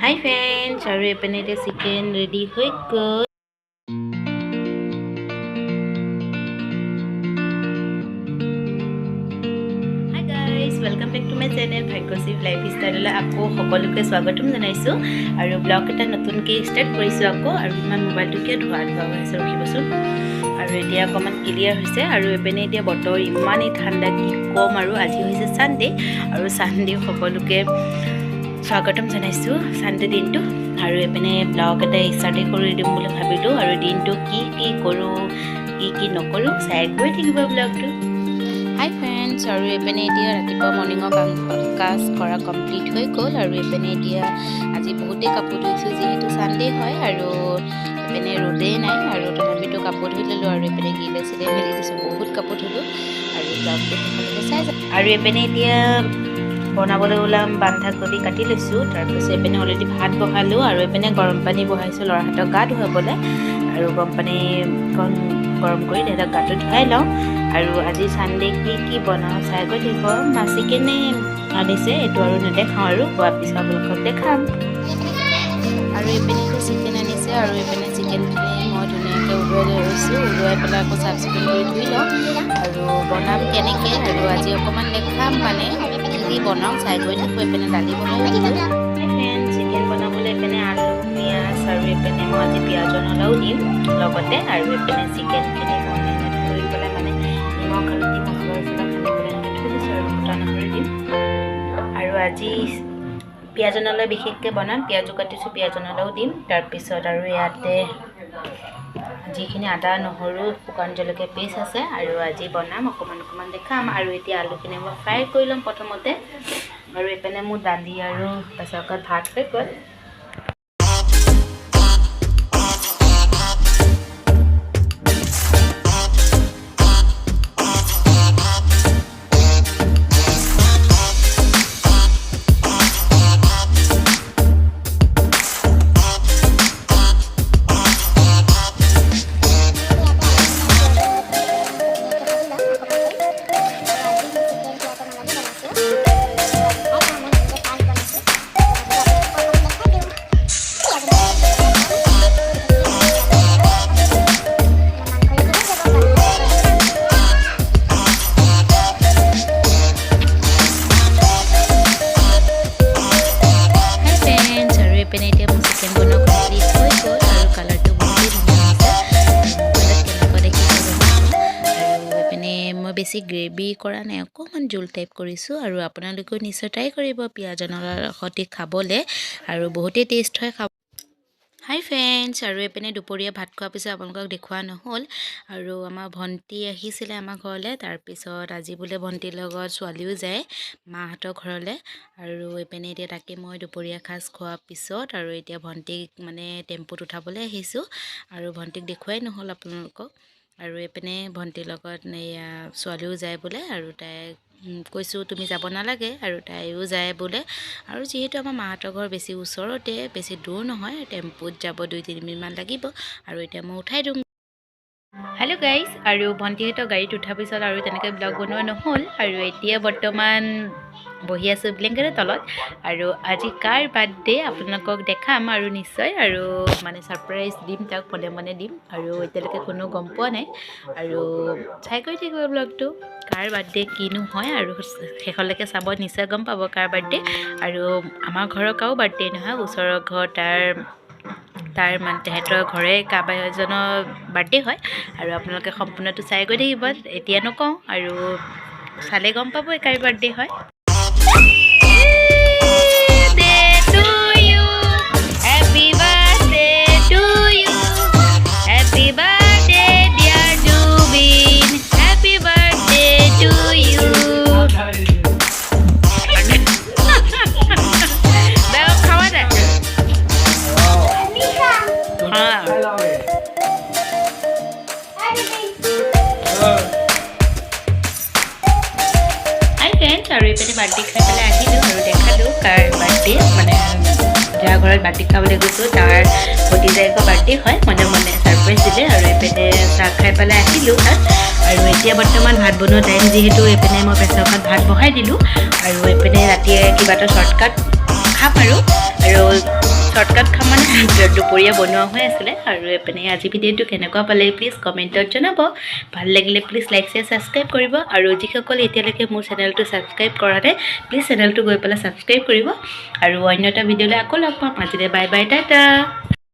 Hi friends, are you opening the chicken ready quick good? Hi guys, welcome back to my channel Bhagyosiv Lifestyle la akko সকলোকে স্বাগতম জনাইছো আৰু blog এটা নতুনকৈ start কৰিছো আকৌ আৰু ইমান মোবাইলটো কিয় ধোৱা হৈছে ৰখিবচোন আৰু এতিয়া অকমান ক্লিয়াৰ হৈছে আৰু এপেনে এতিয়া বতৰ ইমানেই ঠাণ্ডা কি কম আৰু আজি হৈছে সানডে আৰু সানডে সকলোকে স্বাগতম জনাইছো সানডে দিনটো আৰু এপেনে ব্লগ এটা ষ্টাৰ্ট কৰি দিম বুলি ভাবিলো আৰু দিনটো কি কৰো কি নকৰো চাই গৈ থাকিব ব্লগটো Hi friends, আৰু এপেনে এতিয়া ৰাতিপুৱা মৰ্নিংৰ কাজ কৰা কমপ্লিট হৈ গ'ল আৰু এপেনে এতিয়া আজি বহুতে কাপোৰ ধুইছো যেহেতু সানডে হয় আৰু এপেনে ৰ'দে নাই আৰু তথাপিতো কাপোৰ ধুই ল'লো আৰু এপেনে গিলে চিলে মেলি দিছো বহুত কাপোৰ ধুলো আৰু ব্লগটো চাই আৰু এপেনে এতিয়া বনাবলৈ ওলাম বন্ধাকবি কাটি লৈছো তাৰপিছত এপেনে অলৰেডি ভাত বহালো আৰু এপেনে গৰম পানী বহাইছো ল'ৰাহঁতক গা ধুৱাবলৈ আৰু গৰম পানী গৰম কৰি তেহেঁতক গাটো ধুৱাই লওঁ আৰু আজি সানডে কি বনাওঁ চাই গৈ থাকিব চিকেনে আনিছে এইটো আৰু নেদেখাওঁ আৰু খোৱাৰ পিছত আপোনালোকক দেখাম আৰু এইপিনে চিকেন আনিছে আৰু এইপিনে চিকেনখিনি মই ধুনীয়াকৈ উলিয়াই লৈ গৈছোঁ উলিয়াই পেলাই আকৌ চাফ চিকুণ কৰি ধুই লওঁ আৰু বনাম কেনেকৈ আৰু আজি অকণমান দেখাম মানে কি বনাওঁ চাই গৈ থাকোঁ এইপিনে দালি বনাই চিকেন বনাবলৈ এইপিনে আলু পিঁয়াজ আৰু এইপিনে মই আজি পিঁয়াজ নলাও দিম লগতে আৰু এইপিনে চিকেনখিনি আৰু আজি পিঁয়াজ নলাই বিশেষকৈ বনাম পিঁয়াজো কাটিছোঁ পিঁয়াজ নলাও দিম তাৰপিছত আৰু ইয়াতে যিখিনি আদা নহৰু শুকান জলকীয়া পেষ্ট আছে আৰু আজি বনাম অকণমান দেখাম আৰু এতিয়া আলুখিনি মই ফ্ৰাই কৰি ল'ম প্ৰথমতে আৰু এইপিনে মোৰ দালি আৰু তাৰপিছত ভাত হৈ গ'ল বেছি গ্ৰেভি কৰা নাই অকণমান জোল টাইপ কৰিছোঁ আৰু আপোনালোকেও নিশ্চয় ট্ৰাই কৰিব পিঁয়াজ নলাৰ সৈতে খাবলৈ আৰু বহুতেই টেষ্ট হয় খাব হাই ফ্ৰেণ্ডছ আৰু এইপিনে দুপৰীয়া ভাত খোৱাৰ পিছত আপোনালোকক দেখুওৱা নহ'ল আৰু আমাৰ ভণ্টি আহিছিলে আমাৰ ঘৰলৈ তাৰপিছত আজি বোলে ভণ্টিৰ লগত ছোৱালীও যায় মাহঁতৰ ঘৰলৈ আৰু এইপিনে এতিয়া তাকে মই দুপৰীয়া সাজ খোৱাৰ পিছত আৰু এতিয়া ভণ্টিক মানে টেম্পুত উঠাবলৈ আহিছোঁ আৰু ভণ্টিক দেখুৱাই নহ'ল আপোনালোকক আৰু এইপিনে ভণ্টিৰ লগত এয়া ছোৱালীও যায় বোলে আৰু তাই কৈছোঁ তুমি যাব নালাগে আৰু তাইও যায় বোলে আৰু যিহেতু আমাৰ মাহঁতৰ ঘৰ বেছি ওচৰতে বেছি দূৰ নহয় টেম্পুত যাব 2-3 মিনিটমান লাগিব আৰু এতিয়া মই উঠাই দিওঁ হেল্ল' গাইজ আৰু ভণ্টিহঁতৰ গাড়ীত উঠাৰ পিছত আৰু তেনেকৈ ব্লগ বনোৱা নহ'ল আৰু এতিয়া বৰ্তমান বহি আছোঁ ব্লেংকেটৰ তলত আৰু আজি কাৰ বাৰ্থডে আপোনালোকক দেখাম আৰু নিশ্চয় আৰু মানে ছাৰপ্ৰাইজ দিম তাক মনে দিম আৰু এতিয়ালৈকে কোনো গম পোৱা নাই আৰু চাই কৰি থাকিব ব্লগটো কাৰ বাৰ্থডে কিনো হয় আৰু শেষলৈকে চাব নিশ্চয় গম পাব কাৰ বাৰ্থডে আৰু আমাৰ ঘৰৰ কাৰো বাৰ্থডে নহয় ওচৰৰ ঘৰ তাৰ মানে তেহেঁতৰ ঘৰে কাৰোবাৰ এজনৰ বাৰ্থডে হয় আৰু আপোনালোকে সম্পূৰ্ণটো চাই গৈ থাকিব এতিয়া নকওঁ আৰু চালে গম পাব কাৰ বাৰ্থডে হয় আৰু এইপিনে বাৰ্থডে খাই পেলাই আহিলোঁ আৰু দেখালোঁ কাৰ বাৰ্থডে মানে যাৰ ঘৰত বাৰ্থডে খাবলৈ গৈছোঁ তাৰ ভতিজায়েকৰ বাৰ্থডে হয় মনে ছাৰপ্ৰাইজ দিলে আৰু এইপিনে চাহ খাই পেলাই আহিলোঁ তাত আৰু এতিয়া বৰ্তমান ভাত বনোৱা টাইম যিহেতু এইপিনে মই প্ৰেছাৰ কুকাৰত ভাত বহাই দিলোঁ আৰু এইপিনে ৰাতিয়ে কিবা এটা শ্বৰ্টকাট খাম আৰু শ্বৰ্টকাট খাম মানে দুপৰীয়া বনোৱা হৈ আছিলে আৰু এপিনে আজি ভিডিঅ'টো কেনেকুৱা পালে প্লিজ কমেণ্টত জনাব ভাল লাগিলে প্লিজ লাইক শ্বেয়াৰ ছাবস্ক্ৰাইব কৰিব আৰু যিসকলে এতিয়ালৈকে মোৰ চেনেলটো ছাবস্ক্ৰাইব কৰা নাই প্লিজ চেনেলটো গৈ পেলাই ছাবস্ক্ৰাইব কৰিব আৰু অন্য এটা ভিডিঅ'লৈ আকৌ লগ পাম আজিলৈ বাই বাই টাটা